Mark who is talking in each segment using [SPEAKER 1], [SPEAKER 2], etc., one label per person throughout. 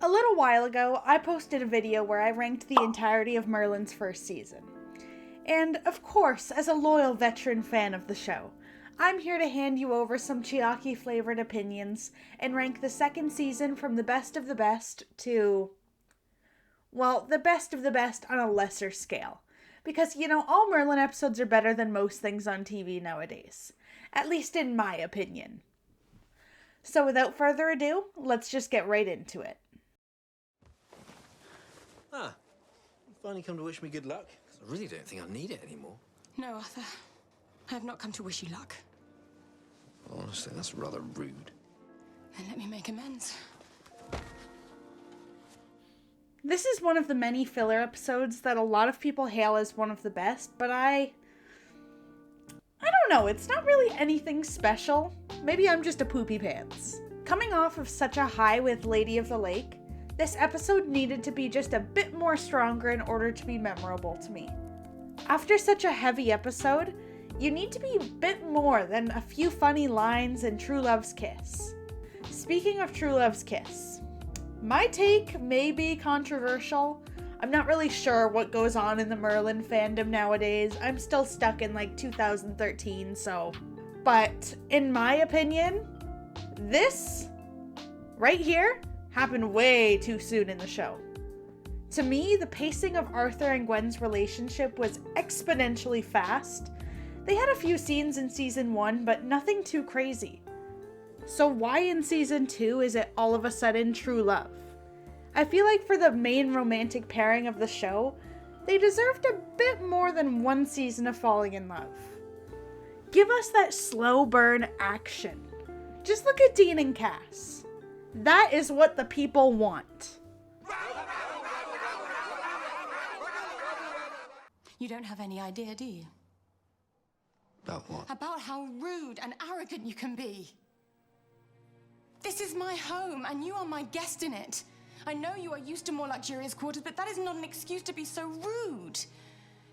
[SPEAKER 1] A little while ago, I posted a video where I ranked the entirety of Merlin's first season. And, of course, as a loyal veteran fan of the show, I'm here to hand you over some Chiaki-flavored opinions and rank the second season from the best of the best to, well, the best of the best on a lesser scale. Because, all Merlin episodes are better than most things on TV nowadays. At least in my opinion. So without further ado, let's just get right into it.
[SPEAKER 2] Ah, you finally come to wish me good luck? I really don't think I need it anymore.
[SPEAKER 3] No, Arthur. I have not come to wish you luck.
[SPEAKER 2] Honestly, that's rather rude.
[SPEAKER 3] Then let me make amends.
[SPEAKER 1] This is one of the many filler episodes that a lot of people hail as one of the best, but I don't know, it's not really anything special. Maybe I'm just a poopy pants. Coming off of such a high with Lady of the Lake, this episode needed to be just a bit more stronger in order to be memorable to me. After such a heavy episode, you need to be a bit more than a few funny lines and True Love's kiss. Speaking of True Love's kiss, my take may be controversial. I'm not really sure what goes on in the Merlin fandom nowadays. I'm still stuck in 2013, so. But in my opinion, this right here happened way too soon in the show. To me, the pacing of Arthur and Gwen's relationship was exponentially fast. They had a few scenes in season 1, but nothing too crazy. So why in season 2 is it all of a sudden true love? I feel like for the main romantic pairing of the show, they deserved a bit more than one season of falling in love. Give us that slow burn action. Just look at Dean and Cass. That is what the people want.
[SPEAKER 3] You don't have any idea, do you?
[SPEAKER 2] About what?
[SPEAKER 3] About how rude and arrogant you can be. This is my home, and you are my guest in it. I know you are used to more luxurious quarters, but that is not an excuse to be so rude.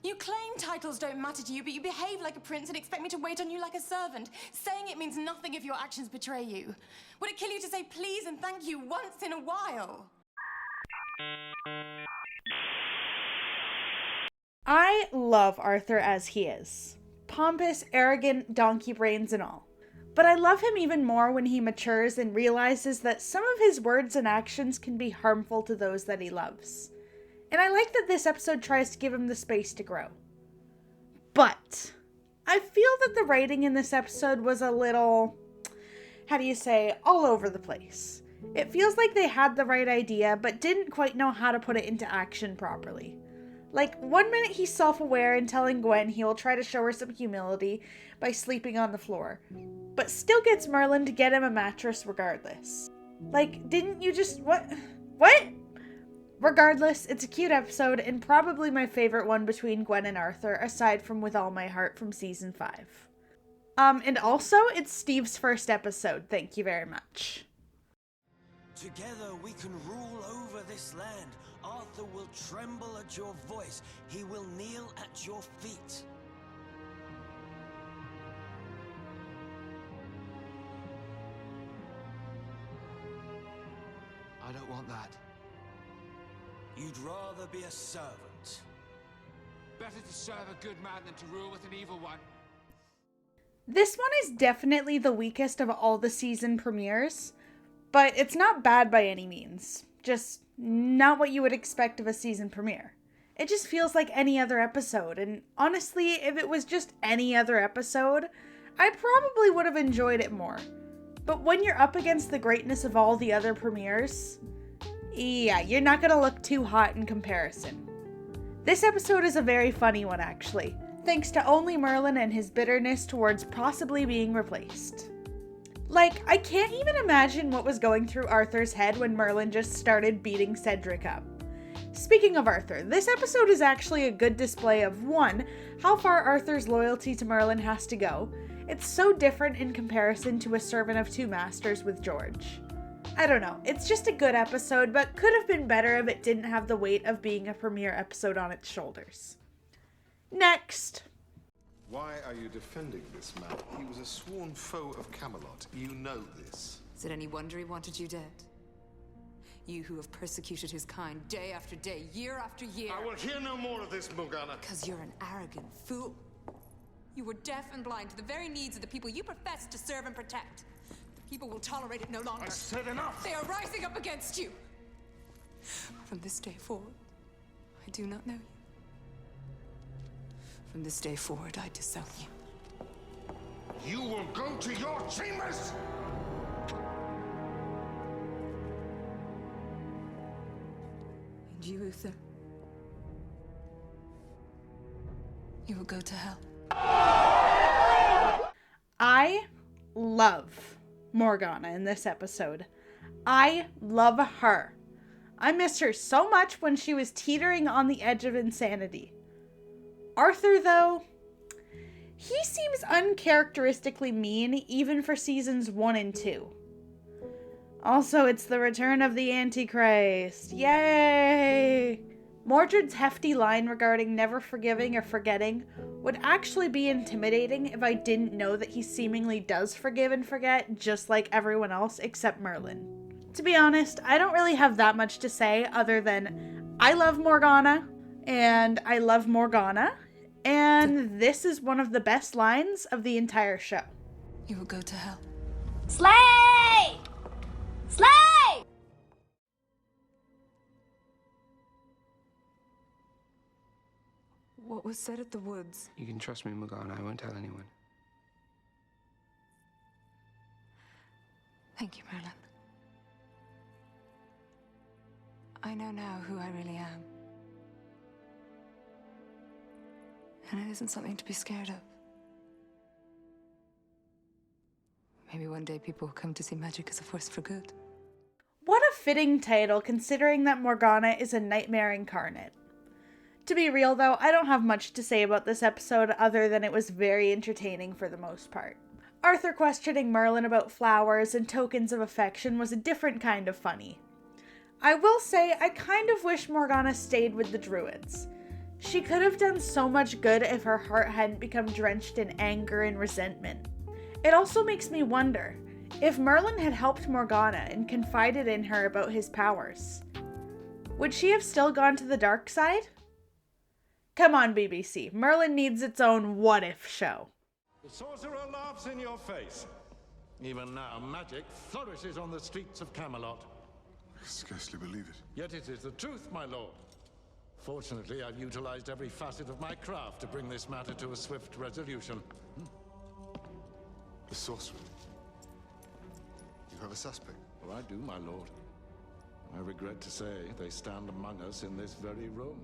[SPEAKER 3] You claim titles don't matter to you, but you behave like a prince and expect me to wait on you like a servant. Saying it means nothing if your actions betray you. Would it kill you to say please and thank you once in a while?
[SPEAKER 1] I love Arthur as he is. Pompous, arrogant, donkey brains and all. But I love him even more when he matures and realizes that some of his words and actions can be harmful to those that he loves. And I like that this episode tries to give him the space to grow. But I feel that the writing in this episode was a little, all over the place. It feels like they had the right idea, but didn't quite know how to put it into action properly. Like, 1 minute he's self-aware and telling Gwen he will try to show her some humility by sleeping on the floor, but still gets Merlin to get him a mattress regardless. Like, didn't you just, what? Regardless, it's a cute episode and probably my favorite one between Gwen and Arthur, aside from With All My Heart from season 5. And also, it's Steve's first episode, thank you very much.
[SPEAKER 4] Together we can rule over this land. Arthur will tremble at your voice. He will kneel at your feet.
[SPEAKER 5] I don't want that.
[SPEAKER 4] You'd rather be a servant.
[SPEAKER 5] Better to serve a good man than to rule with an evil one.
[SPEAKER 1] This one is definitely the weakest of all the season premieres, but it's not bad by any means. Just not what you would expect of a season premiere. It just feels like any other episode, and honestly, if it was just any other episode, I probably would have enjoyed it more. But when you're up against the greatness of all the other premieres, yeah, you're not gonna look too hot in comparison. This episode is a very funny one, actually, thanks to only Merlin and his bitterness towards possibly being replaced. Like, I can't even imagine what was going through Arthur's head when Merlin just started beating Cedric up. Speaking of Arthur, this episode is actually a good display of, 1, how far Arthur's loyalty to Merlin has to go. It's so different in comparison to A Servant of Two Masters with George. I don't know, it's just a good episode, but could have been better if it didn't have the weight of being a premiere episode on its shoulders. Next.
[SPEAKER 6] Why are you defending this man? He was a sworn foe of Camelot. You know this.
[SPEAKER 7] Is it any wonder he wanted you dead? You who have persecuted his kind day after day, year after year.
[SPEAKER 6] I will hear no more of this, Morgana.
[SPEAKER 7] Because you're an arrogant fool. You were deaf and blind to the very needs of the people you profess to serve and protect. The people will tolerate it no longer.
[SPEAKER 6] I said enough!
[SPEAKER 7] They are rising up against you. From this day forward, I do not know you. From this day forward, I disown you.
[SPEAKER 6] You will go to your chambers!
[SPEAKER 7] And you, Uther, you will go to hell.
[SPEAKER 1] I love Morgana in this episode. I love her. I missed her so much when she was teetering on the edge of insanity. Arthur, though, he seems uncharacteristically mean even for seasons 1 and 2. Also, it's the return of the Antichrist. Yay! Mordred's hefty line regarding never forgiving or forgetting would actually be intimidating if I didn't know that he seemingly does forgive and forget just like everyone else except Merlin. To be honest, I don't really have that much to say other than I love Morgana, and I love Morgana, and this is one of the best lines of the entire show.
[SPEAKER 7] You will go to hell.
[SPEAKER 8] Slay! Slay!
[SPEAKER 7] What was said at the woods?
[SPEAKER 9] You can trust me, Morgana. I won't tell anyone.
[SPEAKER 7] Thank you, Merlin. I know now who I really am. And it isn't something to be scared of. Maybe one day people will come to see magic as a force for good.
[SPEAKER 1] What a fitting title, considering that Morgana is a nightmare incarnate. To be real, though, I don't have much to say about this episode other than it was very entertaining for the most part. Arthur questioning Merlin about flowers and tokens of affection was a different kind of funny. I will say, I kind of wish Morgana stayed with the druids. She could have done so much good if her heart hadn't become drenched in anger and resentment. It also makes me wonder, if Merlin had helped Morgana and confided in her about his powers, would she have still gone to the dark side? Come on, BBC. Merlin needs its own what-if show.
[SPEAKER 6] The sorcerer laughs in your face. Even now, magic flourishes on the streets of Camelot.
[SPEAKER 10] I scarcely believe it.
[SPEAKER 6] Yet it is the truth, my lord. Fortunately, I've utilized every facet of my craft to bring this matter to a swift resolution.
[SPEAKER 10] The sorcerer. You have a suspect?
[SPEAKER 6] Well, I do, my lord. I regret to say they stand among us in this very room.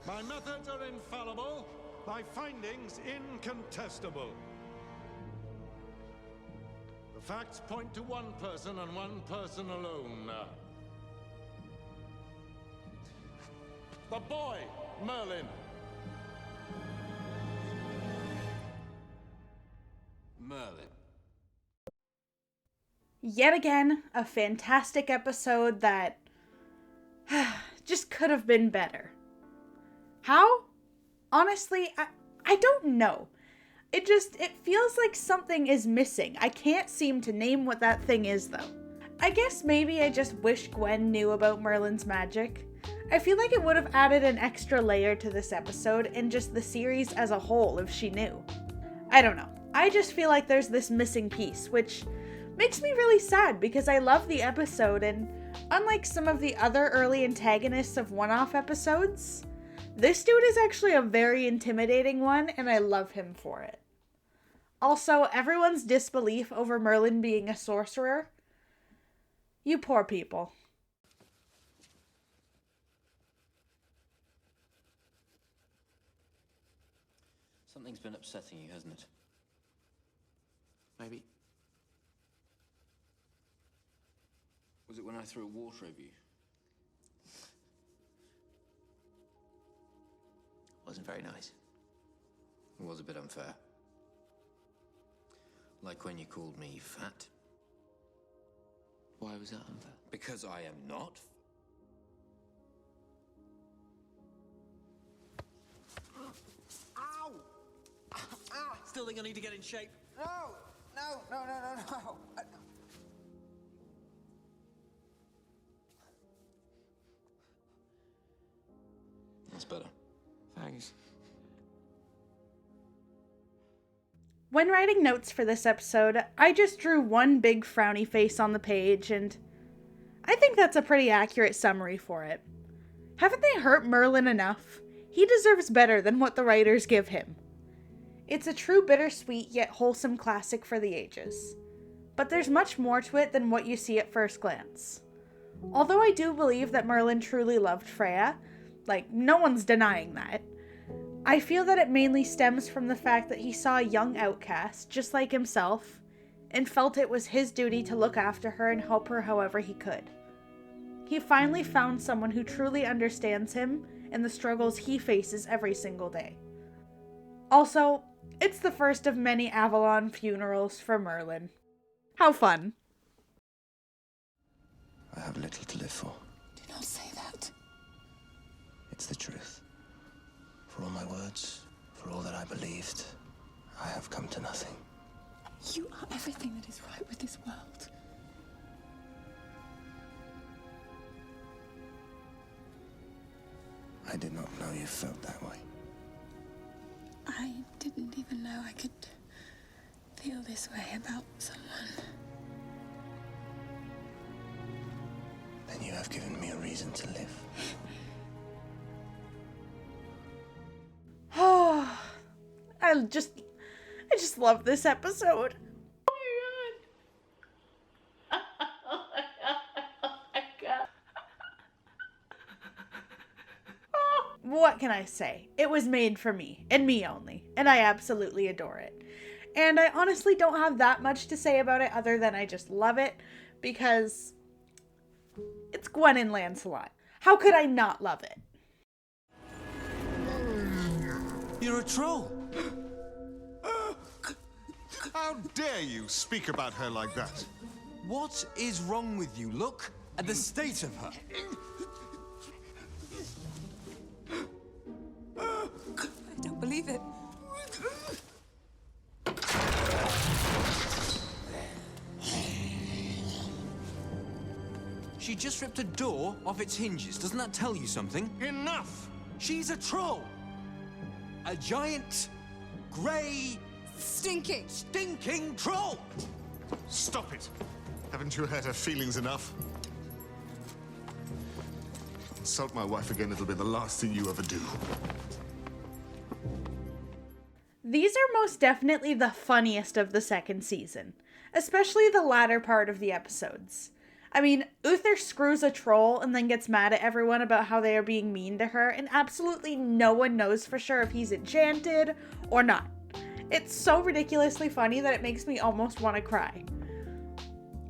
[SPEAKER 6] My methods are infallible, my findings incontestable. The facts point to one person and one person alone. The boy, Merlin.
[SPEAKER 2] Merlin.
[SPEAKER 1] Yet again, a fantastic episode that just could have been better. How? Honestly, I don't know. It feels like something is missing. I can't seem to name what that thing is, though. I guess maybe I just wish Gwen knew about Merlin's magic. I feel like it would have added an extra layer to this episode and just the series as a whole if she knew. I don't know. I just feel like there's this missing piece, which makes me really sad because I love the episode, and unlike some of the other early antagonists of one-off episodes, this dude is actually a very intimidating one, and I love him for it. Also, everyone's disbelief over Merlin being a sorcerer. You poor people.
[SPEAKER 2] Something's been upsetting you, hasn't it? Maybe. Was it when I threw water over you? Wasn't very nice. It was a bit unfair. Like when you called me fat. Why was that unfair? Because I am not.
[SPEAKER 4] Ow! Still think I need to get in shape. No!
[SPEAKER 1] When writing notes for this episode, I just drew one big frowny face on the page, and I think that's a pretty accurate summary for it. Haven't they hurt Merlin enough? He deserves better than what the writers give him. It's a true bittersweet yet wholesome classic for the ages. But there's much more to it than what you see at first glance. Although I do believe that Merlin truly loved Freya, like, no one's denying that, I feel that it mainly stems from the fact that he saw a young outcast, just like himself, and felt it was his duty to look after her and help her however he could. He finally found someone who truly understands him and the struggles he faces every single day. Also, it's the first of many Avalon funerals for Merlin. How fun.
[SPEAKER 10] I have little to live for.
[SPEAKER 3] Do not say that.
[SPEAKER 10] It's the truth. For all my words, for all that I believed, I have come to nothing.
[SPEAKER 3] You are everything that is right with this world.
[SPEAKER 10] I did not know you felt that way.
[SPEAKER 3] I didn't even know I could feel this way about someone.
[SPEAKER 10] Then you have given me a reason to live.
[SPEAKER 1] Oh, I just love this episode. Oh my god. Oh my god. Oh, what can I say? It was made for me, and me only, and I absolutely adore it. And I honestly don't have that much to say about it other than I just love it, because it's Gwen and Lancelot. How could I not love it?
[SPEAKER 4] You're a troll.
[SPEAKER 10] How dare you speak about her like that?
[SPEAKER 4] What is wrong with you? Look at the state of her.
[SPEAKER 7] I don't believe it.
[SPEAKER 4] She just ripped a door off its hinges. Doesn't that tell you something?
[SPEAKER 10] Enough!
[SPEAKER 4] She's a troll. A giant, grey, stinking troll.
[SPEAKER 10] Stop it! Haven't you hurt her feelings enough? Insult my wife again, it'll be the last thing you ever do.
[SPEAKER 1] These are most definitely the funniest of the second season, especially the latter part of the episodes. I mean, Uther screws a troll and then gets mad at everyone about how they are being mean to her, and absolutely no one knows for sure if he's enchanted or not. It's so ridiculously funny that it makes me almost want to cry.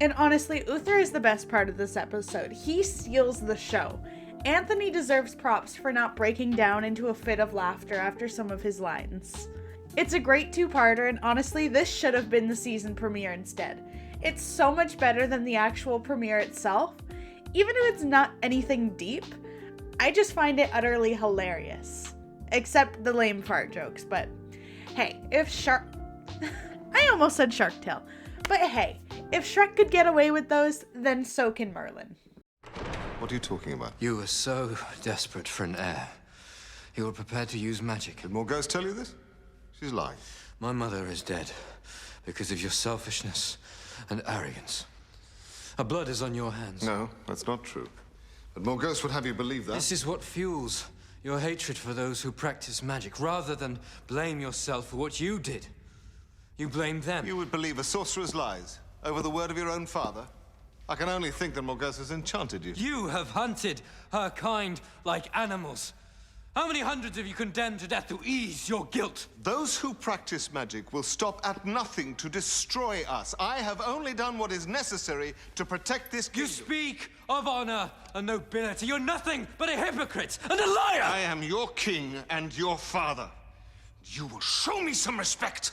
[SPEAKER 1] And honestly, Uther is the best part of this episode. He steals the show. Anthony deserves props for not breaking down into a fit of laughter after some of his lines. It's a great two-parter, and honestly, this should have been the season premiere instead. It's so much better than the actual premiere itself. Even if it's not anything deep, I just find it utterly hilarious. Except the lame fart jokes, but hey, if I almost said Shark Tale. But hey, if Shrek could get away with those, then so can Merlin.
[SPEAKER 10] What are you talking about?
[SPEAKER 9] You were so desperate for an heir. You were prepared to use magic.
[SPEAKER 10] Did Morgause tell you this? She's lying.
[SPEAKER 9] My mother is dead because of your selfishness and arrogance. Her blood is on your hands.
[SPEAKER 10] No, that's not true. But Morgause would have you believe that.
[SPEAKER 9] This is what fuels your hatred for those who practice magic. Rather than blame yourself for what you did, you blame them.
[SPEAKER 10] You would believe a sorcerer's lies over the word of your own father? I can only think that Morgause has enchanted you.
[SPEAKER 9] You have hunted her kind like animals. How many hundreds have you condemned to death to ease your guilt?
[SPEAKER 10] Those who practice magic will stop at nothing to destroy us. I have only done what is necessary to protect this kingdom.
[SPEAKER 9] You speak of honor and nobility. You're nothing but a hypocrite and a liar!
[SPEAKER 10] I am your king and your father. You will show me some respect.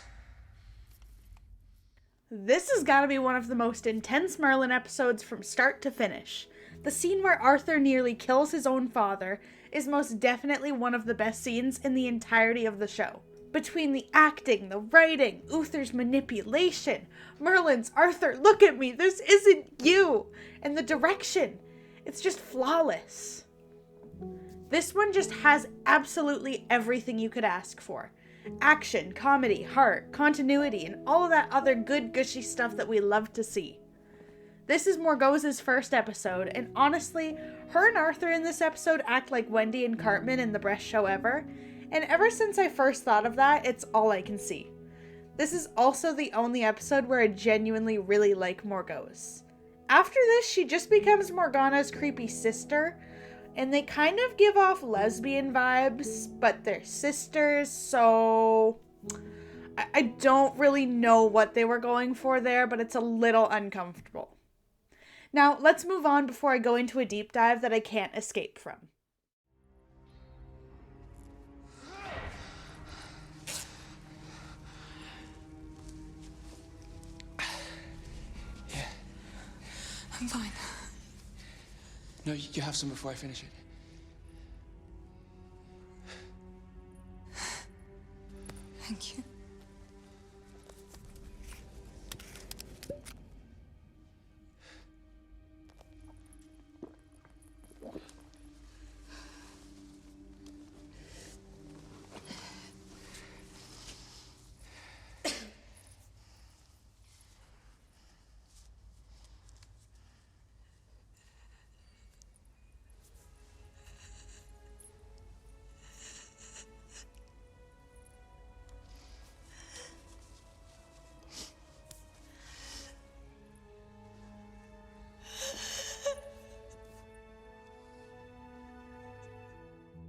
[SPEAKER 1] This has got to be one of the most intense Merlin episodes from start to finish. The scene where Arthur nearly kills his own father is most definitely one of the best scenes in the entirety of the show. Between the acting, the writing, Uther's manipulation, Merlin's "Arthur, look at me, this isn't you," and the direction, it's just flawless. This one just has absolutely everything you could ask for. Action, comedy, heart, continuity, and all of that other good gushy stuff that we love to see. This is Morgause's first episode, and honestly, her and Arthur in this episode act like Wendy and Cartman in the best show ever, and ever since I first thought of that, it's all I can see. This is also the only episode where I genuinely really like Morgause. After this, she just becomes Morgana's creepy sister, and they kind of give off lesbian vibes, but they're sisters, so I don't really know what they were going for there, but it's a little uncomfortable. Now, let's move on before I go into a deep dive that I can't escape from.
[SPEAKER 11] Yeah.
[SPEAKER 3] I'm fine.
[SPEAKER 11] No, you have some before I finish it.
[SPEAKER 3] Thank you.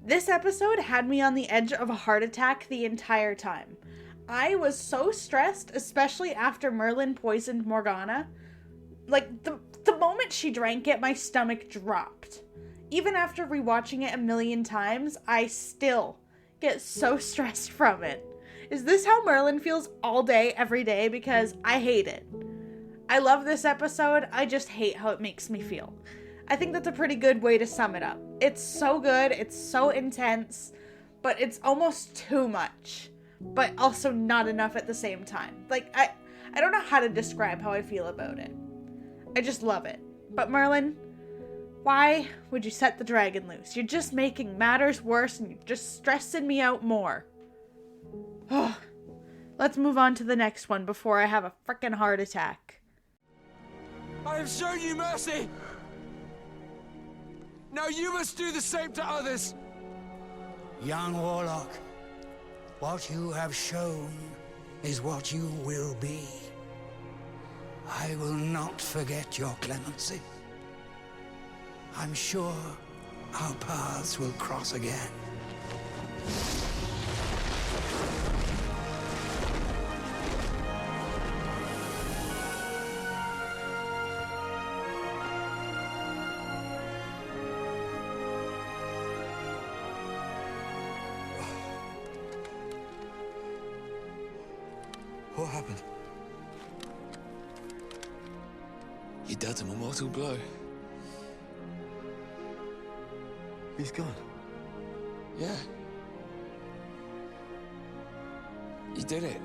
[SPEAKER 1] This episode had me on the edge of a heart attack the entire time. I was so stressed, especially after Merlin poisoned Morgana. Like, the moment she drank it, my stomach dropped. Even after rewatching it a million times, I still get so stressed from it. Is this how Merlin feels all day, every day? Because I hate it. I love this episode, I just hate how it makes me feel. I think that's a pretty good way to sum it up. It's so good, it's so intense, but it's almost too much, but also not enough at the same time. Like, I don't know how to describe how I feel about it. I just love it. But Merlin, why would you set the dragon loose? You're just making matters worse and you're just stressing me out more. Let's move on to the next one before I have a frickin' heart attack.
[SPEAKER 11] I have shown you mercy! Now you must do the same to others!
[SPEAKER 12] Young warlock, what you have shown is what you will be. I will not forget your clemency. I'm sure our paths will cross again.
[SPEAKER 11] What happened?
[SPEAKER 2] You dealt him a mortal blow. He's gone.
[SPEAKER 11] Yeah. You did it.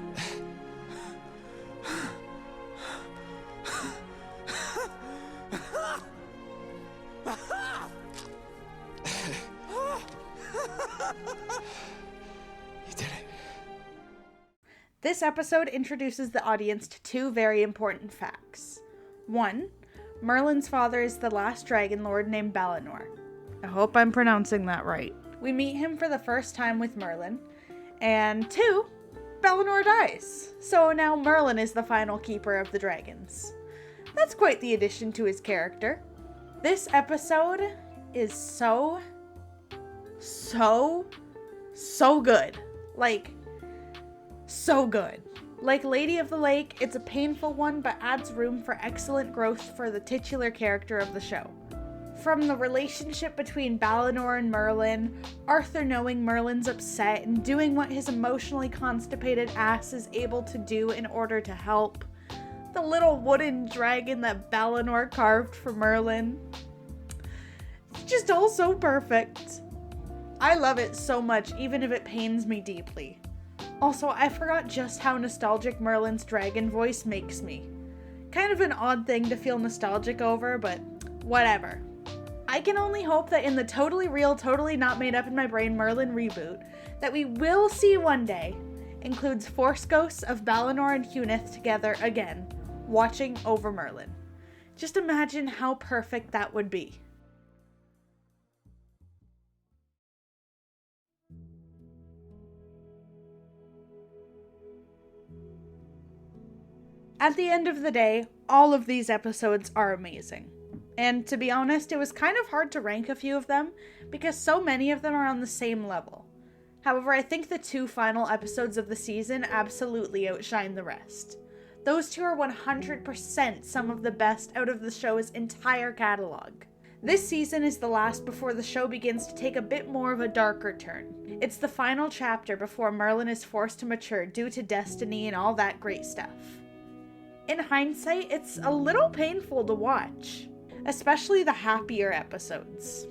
[SPEAKER 11] You did it.
[SPEAKER 1] This episode introduces the audience to two very important facts. 1. Merlin's father is the last Dragonlord named Balinor. I hope I'm pronouncing that right. We meet him for the first time with Merlin. And 2. Balinor dies. So now Merlin is the final keeper of the dragons. That's quite the addition to his character. This episode is so good. Like, so good. Like Lady of the Lake, it's a painful one, but adds room for excellent growth for the titular character of the show. From the relationship between Balinor and Merlin, Arthur knowing Merlin's upset and doing what his emotionally constipated ass is able to do in order to help, the little wooden dragon that Balinor carved for Merlin. It's just all so perfect. I love it so much, even if it pains me deeply. Also, I forgot just how nostalgic Merlin's dragon voice makes me. Kind of an odd thing to feel nostalgic over, but whatever. I can only hope that in the totally real, totally not made up in my brain Merlin reboot, that we will see one day, includes Force Ghosts of Balinor and Huneth together again, watching over Merlin. Just imagine how perfect that would be. At the end of the day, all of these episodes are amazing. And to be honest, it was kind of hard to rank a few of them because so many of them are on the same level. However, I think the 2 final episodes of the season absolutely outshine the rest. Those 2 are 100% some of the best out of the show's entire catalog. This season is the last before the show begins to take a bit more of a darker turn. It's the final chapter before Merlin is forced to mature due to destiny and all that great stuff. In hindsight, it's a little painful to watch, especially the happier episodes.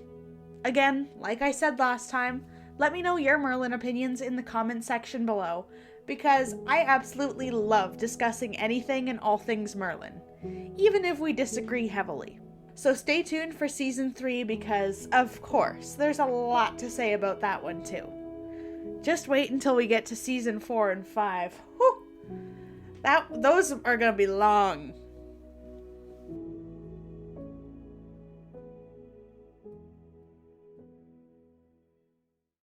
[SPEAKER 1] Again, like I said last time, let me know your Merlin opinions in the comment section below, because I absolutely love discussing anything and all things Merlin, even if we disagree heavily. So stay tuned for Season 3 because, of course, there's a lot to say about that one too. Just wait until we get to Season 4 and 5. Whew! Those are gonna be long.